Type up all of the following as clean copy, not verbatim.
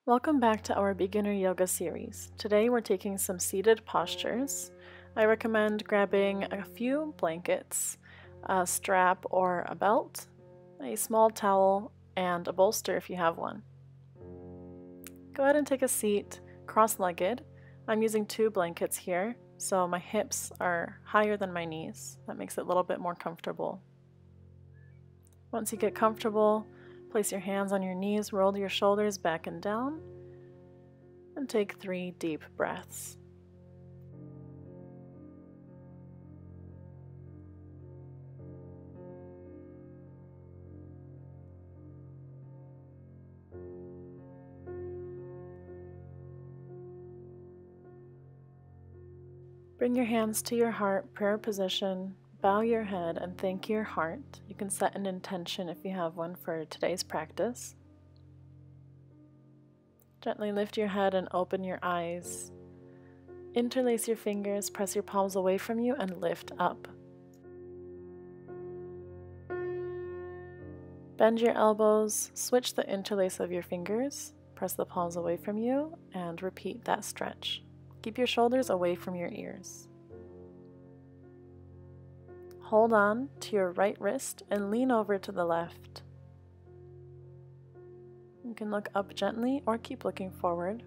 Welcome back to our beginner yoga series. Today we're taking some seated postures. I recommend grabbing a few blankets, a strap or a belt, a small towel, and a bolster if you have one. Go ahead and take a seat cross-legged. I'm using 2 blankets here, so my hips are higher than my knees. That makes it a little bit more comfortable. Once you get comfortable, place your hands on your knees, roll your shoulders back and down, and take 3 deep breaths. Bring your hands to your heart, prayer position. Bow your head and thank your heart. You can set an intention if you have one for today's practice. Gently lift your head and open your eyes. Interlace your fingers, press your palms away from you, and lift up. Bend your elbows, switch the interlace of your fingers, press the palms away from you, and repeat that stretch. Keep your shoulders away from your ears. Hold on to your right wrist and lean over to the left. You can look up gently or keep looking forward.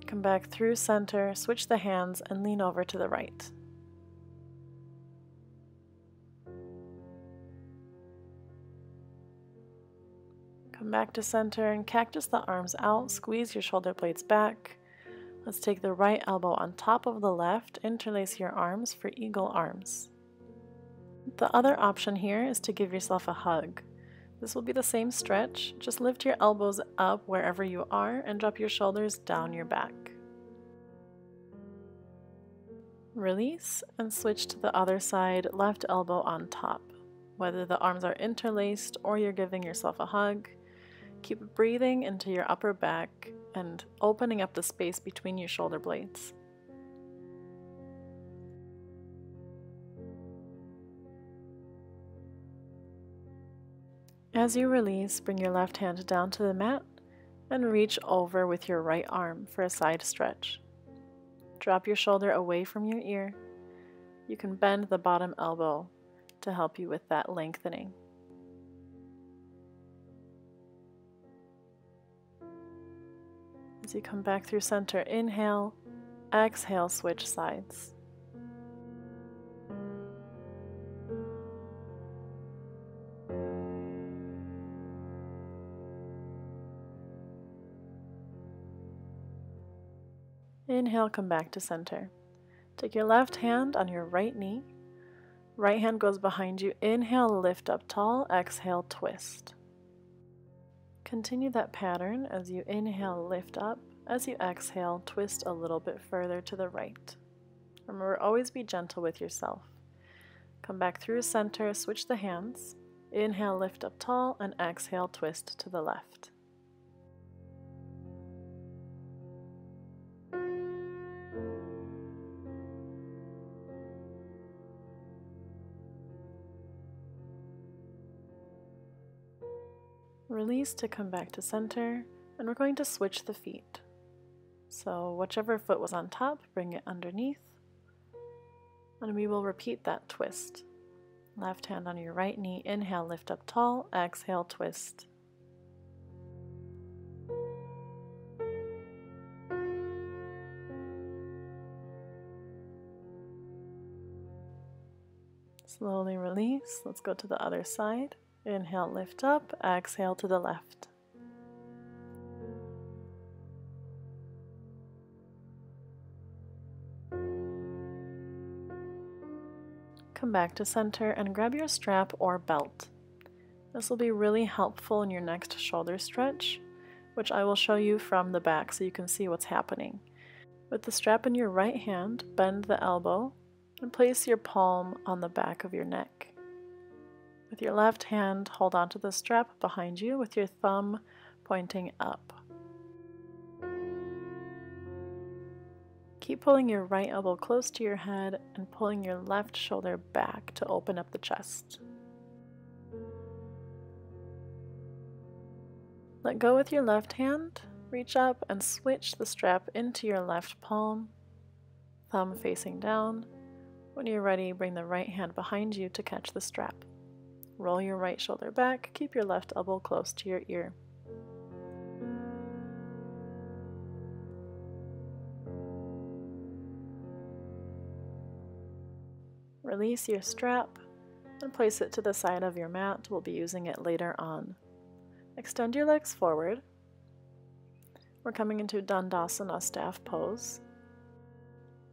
Come back through center, switch the hands, and lean over to the right. Come back to center and cactus the arms out, squeeze your shoulder blades back. Let's take the right elbow on top of the left, interlace your arms for eagle arms. The other option here is to give yourself a hug. This will be the same stretch, just lift your elbows up wherever you are and drop your shoulders down your back. Release and switch to the other side, left elbow on top. Whether the arms are interlaced or you're giving yourself a hug, keep breathing into your upper back and opening up the space between your shoulder blades. As you release, bring your left hand down to the mat and reach over with your right arm for a side stretch. Drop your shoulder away from your ear. You can bend the bottom elbow to help you with that lengthening. As you come back through center, inhale, exhale, switch sides. Inhale, come back to center. Take your left hand on your right knee. Right hand goes behind you. Inhale, lift up tall. Exhale, twist. Continue that pattern as you inhale, lift up. As you exhale, twist a little bit further to the right. Remember, always be gentle with yourself. Come back through center, switch the hands. Inhale, lift up tall, and exhale, twist to the left. Release to come back to center, and we're going to switch the feet. So whichever foot was on top, bring it underneath, and we will repeat that twist. Left hand on your right knee, inhale, lift up tall, exhale, twist. Slowly release. Let's go to the other side. Inhale, lift up, exhale to the left. Come back to center and grab your strap or belt. This will be really helpful in your next shoulder stretch, which I will show you from the back so you can see what's happening. With the strap in your right hand, bend the elbow and place your palm on the back of your neck. With your left hand, hold onto the strap behind you with your thumb pointing up. Keep pulling your right elbow close to your head and pulling your left shoulder back to open up the chest. Let go with your left hand, reach up and switch the strap into your left palm, thumb facing down. When you're ready, bring the right hand behind you to catch the strap. Roll your right shoulder back, keep your left elbow close to your ear. Release your strap and place it to the side of your mat. We'll be using it later on. Extend your legs forward. We're coming into Dandasana staff pose.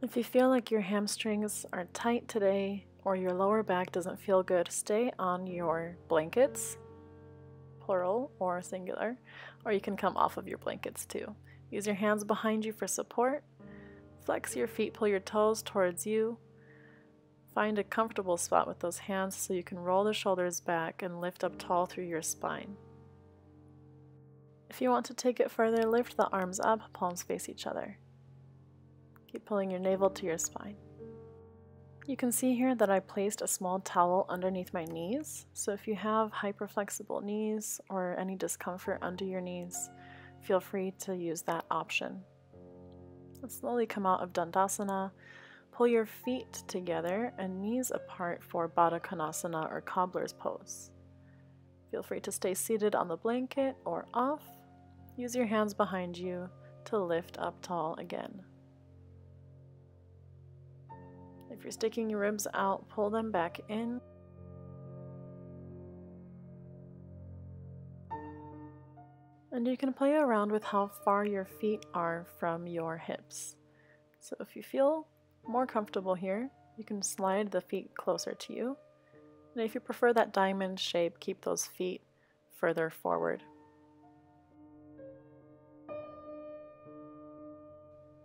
If you feel like your hamstrings are tight today or your lower back doesn't feel good, stay on your blankets, plural or singular, or you can come off of your blankets too. Use your hands behind you for support. Flex your feet, pull your toes towards you. Find a comfortable spot with those hands so you can roll the shoulders back and lift up tall through your spine. If you want to take it further, lift the arms up, palms face each other. Keep pulling your navel to your spine. You can see here that I placed a small towel underneath my knees, so if you have hyperflexible knees or any discomfort under your knees, feel free to use that option. Let's slowly come out of Dandasana. Pull your feet together and knees apart for BADDHA KONASANA or cobbler's pose. Feel free to stay seated on the blanket or off. Use your hands behind you to lift up tall again. If you're sticking your ribs out, pull them back in. And you can play around with how far your feet are from your hips. So if you feel more comfortable here, you can slide the feet closer to you. And if you prefer that diamond shape, keep those feet further forward.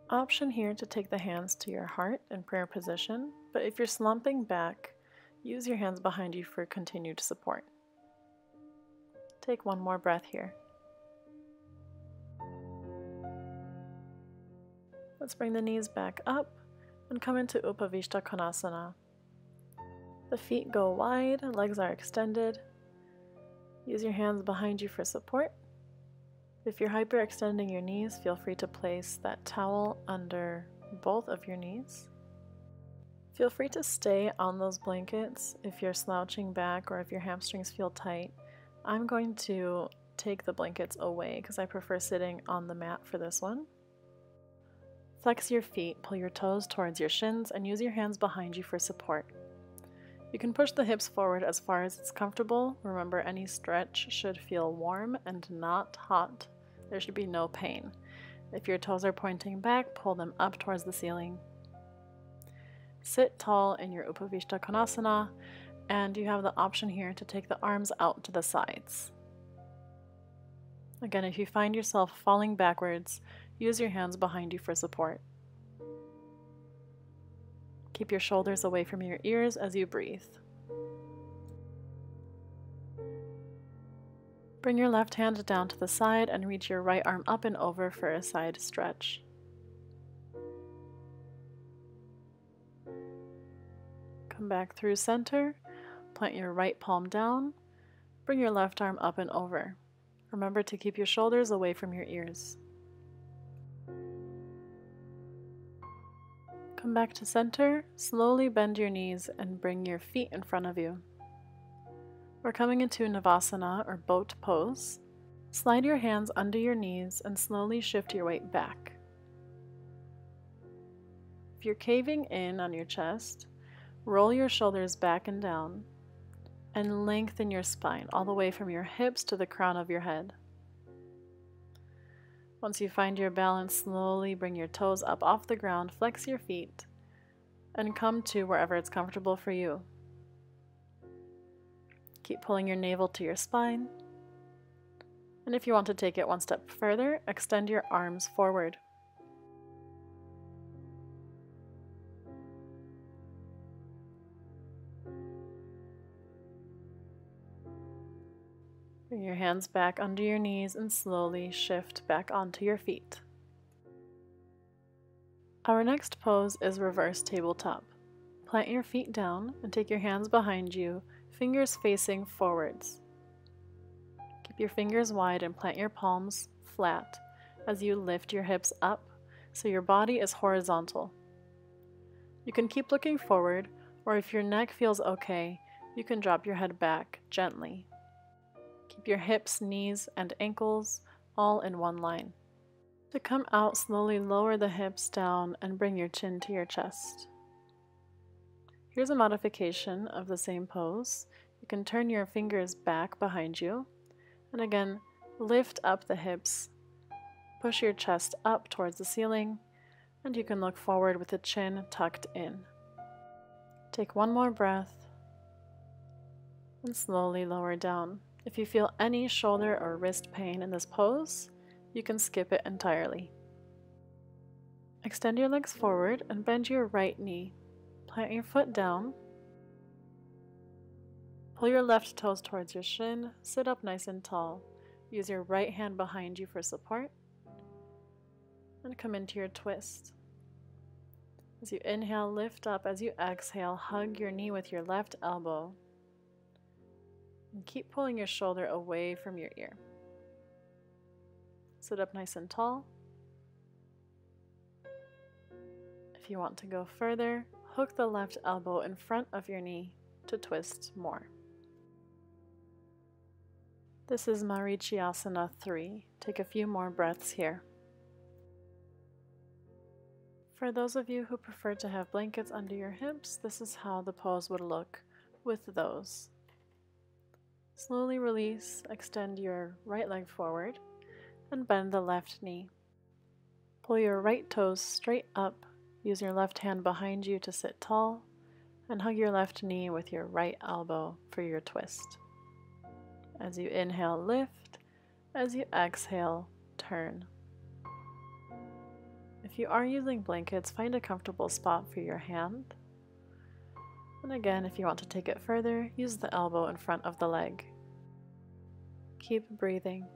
Option here to take the hands to your heart in prayer position, but if you're slumping back, use your hands behind you for continued support. Take one more breath here. Let's bring the knees back up and come into UPAVISTHA KONASANA. The feet go wide, legs are extended. Use your hands behind you for support. If you're hyperextending your knees, feel free to place that towel under both of your knees. Feel free to stay on those blankets if you're slouching back or if your hamstrings feel tight. I'm going to take the blankets away because I prefer sitting on the mat for this one. Flex your feet, pull your toes towards your shins, and use your hands behind you for support. You can push the hips forward as far as it's comfortable. Remember, any stretch should feel warm and not hot. There should be no pain. If your toes are pointing back, pull them up towards the ceiling. Sit tall in your UPAVISTHA KONASANA, and you have the option here to take the arms out to the sides. Again, if you find yourself falling backwards, use your hands behind you for support. Keep your shoulders away from your ears as you breathe. Bring your left hand down to the side and reach your right arm up and over for a side stretch. Come back through center, plant your right palm down, bring your left arm up and over. Remember to keep your shoulders away from your ears. Come back to center, slowly bend your knees and bring your feet in front of you. We're coming into NAVASANA or boat pose. Slide your hands under your knees and slowly shift your weight back. If you're caving in on your chest, roll your shoulders back and down and lengthen your spine all the way from your hips to the crown of your head. Once you find your balance, slowly bring your toes up off the ground, flex your feet, and come to wherever it's comfortable for you. Keep pulling your navel to your spine. And if you want to take it one step further, extend your arms forward. Bring your hands back under your knees and slowly shift back onto your feet. Our next pose is reverse tabletop. Plant your feet down and take your hands behind you, fingers facing forwards. Keep Keep your fingers wide and plant your palms flat as you lift your hips up so your body is horizontal. You can keep looking forward, or if your neck feels okay, you can drop your head back gently. Keep your hips, knees, and ankles all in one line. To come out, slowly lower the hips down and bring your chin to your chest. Here's a modification of the same pose. You can turn your fingers back behind you, and again, lift up the hips, push your chest up towards the ceiling, and you can look forward with the chin tucked in. Take one more breath, and slowly lower down. If you feel any shoulder or wrist pain in this pose, you can skip it entirely. Extend your legs forward and bend your right knee. Plant your foot down. Pull your left toes towards your shin. Sit up nice and tall. Use your right hand behind you for support. And come into your twist. As you inhale, lift up. As you exhale, hug your knee with your left elbow. And keep pulling your shoulder away from your ear. Sit up nice and tall. If you want to go further, hook the left elbow in front of your knee to twist more. This is MARICHYASANA 3. Take a few more breaths here. For those of you who prefer to have blankets under your hips, this is how the pose would look with those. Slowly release, extend your right leg forward, and bend the left knee. Pull your right toes straight up, use your left hand behind you to sit tall, and hug your left knee with your right elbow for your twist. As you inhale, lift. As you exhale, turn. If you are using blankets, find a comfortable spot for your hand. And again, if you want to take it further, use the elbow in front of the leg. Keep breathing.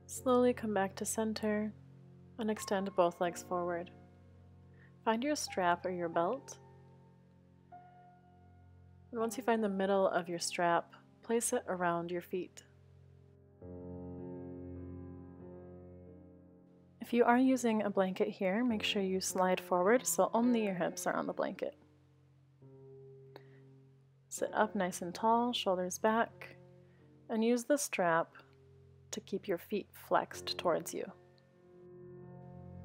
Slowly come back to center and extend both legs forward. Find your strap or your belt. And once you find the middle of your strap, place it around your feet. If you are using a blanket here, make sure you slide forward so only your hips are on the blanket. Sit up nice and tall, shoulders back, and use the strap to keep your feet flexed towards you.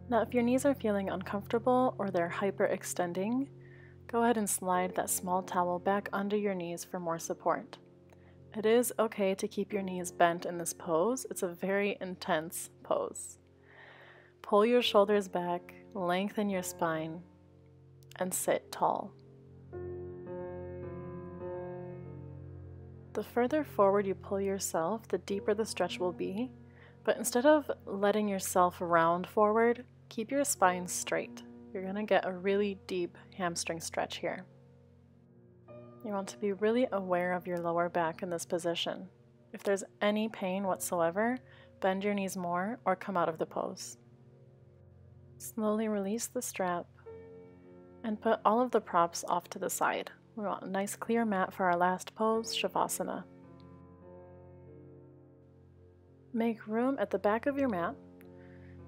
Now, if your knees are feeling uncomfortable or they're hyperextending, go ahead and slide that small towel back under your knees for more support. It is okay to keep your knees bent in this pose. It's a very intense pose. Pull your shoulders back, lengthen your spine, and sit tall. The further forward you pull yourself, the deeper the stretch will be, but instead of letting yourself round forward, keep your spine straight. You're going to get a really deep hamstring stretch here. You want to be really aware of your lower back in this position. If there's any pain whatsoever, bend your knees more or come out of the pose. Slowly release the strap and put all of the props off to the side. We want a nice clear mat for our last pose, Shavasana. Make room at the back of your mat.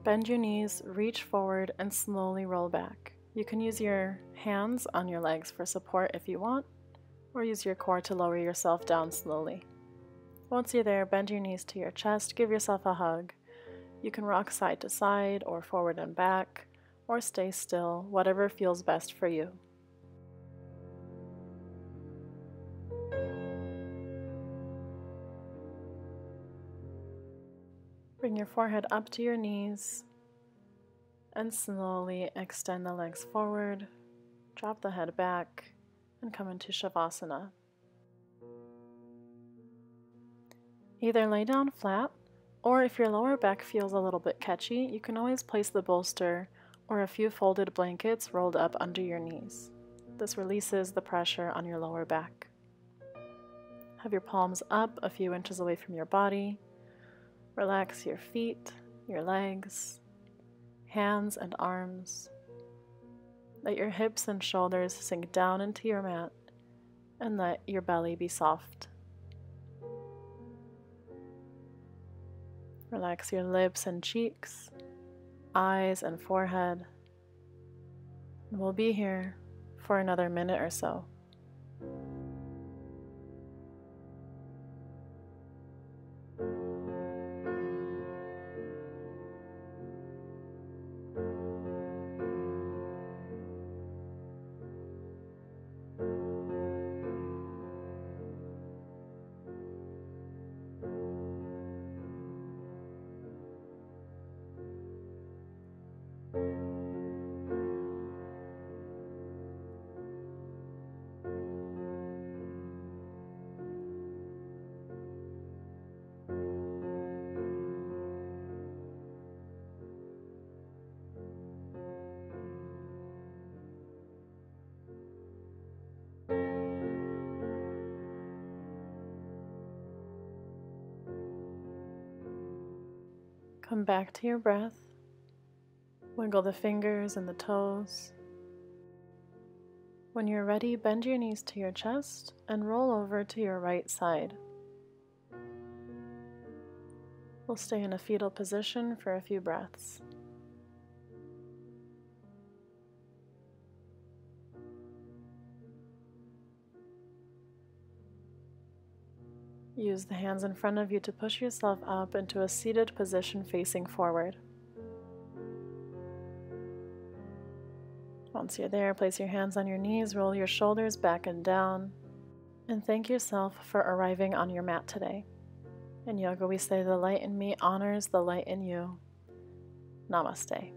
Bend your knees, reach forward, and slowly roll back. You can use your hands on your legs for support if you want, or use your core to lower yourself down slowly. Once you're there, bend your knees to your chest, give yourself a hug. You can rock side to side, or forward and back, or stay still, whatever feels best for you. Bring your forehead up to your knees and slowly extend the legs forward, drop the head back, and come into Shavasana. Either lay down flat, or if your lower back feels a little bit catchy, you can always place the bolster or a few folded blankets rolled up under your knees. This releases the pressure on your lower back. Have your palms up a few inches away from your body. Relax your feet, your legs, hands and arms. Let your hips and shoulders sink down into your mat and let your belly be soft. Relax your lips and cheeks, eyes and forehead. We'll be here for another minute or so. Come back to your breath. Wiggle the fingers and the toes. When you're ready, bend your knees to your chest and roll over to your right side. We'll stay in a fetal position for a few breaths. Use the hands in front of you to push yourself up into a seated position facing forward. Once you're there, place your hands on your knees, roll your shoulders back and down, and thank yourself for arriving on your mat today. In yoga, we say the light in me honors the light in you. Namaste.